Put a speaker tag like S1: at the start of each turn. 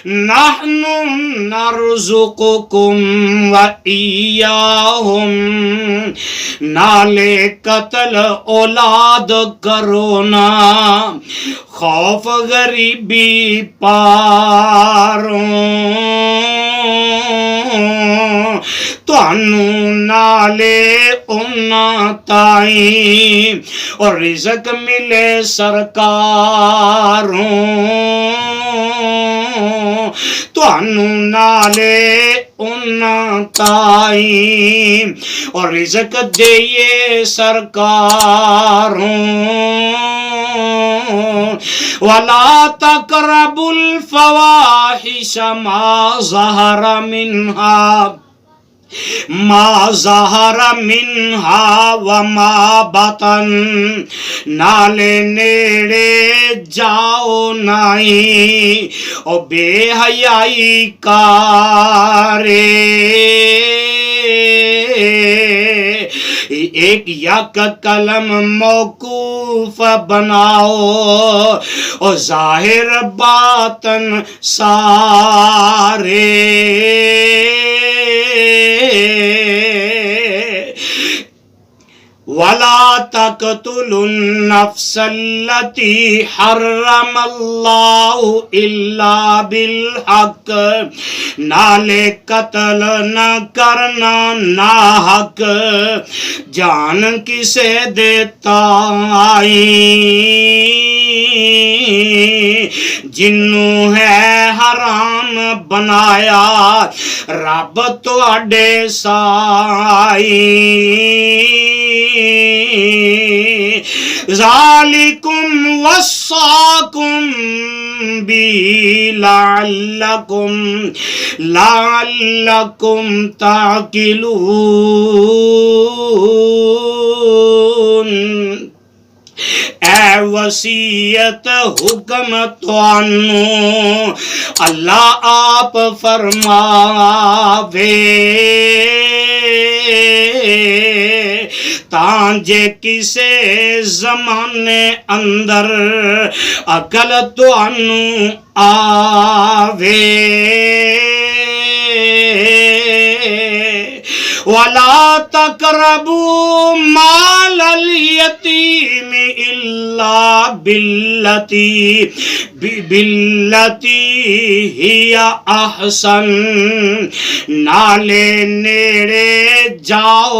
S1: نحن نرزقکم و ایاہم، نالے قتل اولاد کرو نا، خوف غریبی پاروں، تانوں نالے انہاں تائیں اور رزق ملے سرکاروں، تانوں نالے انہاں تائیں اور رزق دئیے سرکاروں، وَلَا تَقْرَبُوا الْفَوَاحِشَ ما ظہر منہا وما بطن، نالے نیڑے جاؤ نہیں او بے حیائی کارے، ایک یک کلم موقوف بناؤ اور ظاہر باطن سارے، وَلَا تَقْتُلُوا النَّفْسَ الَّتِي حَرَّمَ اللَّهُ إِلَّا بِالْحَقِّ، نالے قتل نہ کرنا ناحق، جان کسے دیتا جنوں ہے حرام بنایا رب تواڈے سائیں، ذالکم وصاکم بی لعلکم تعقلون، اے وصیت حکم توانوں اللہ آپ فرماوے، تاں جے کسے زمانے اندر عقل توانوں آوے، وَلَا تَقْرَبُوا مَالَ الْيَتِيمِ إِلَّا بِالَّتِي هِيَ أَحْسَنُ، نالے نیڑے جاؤ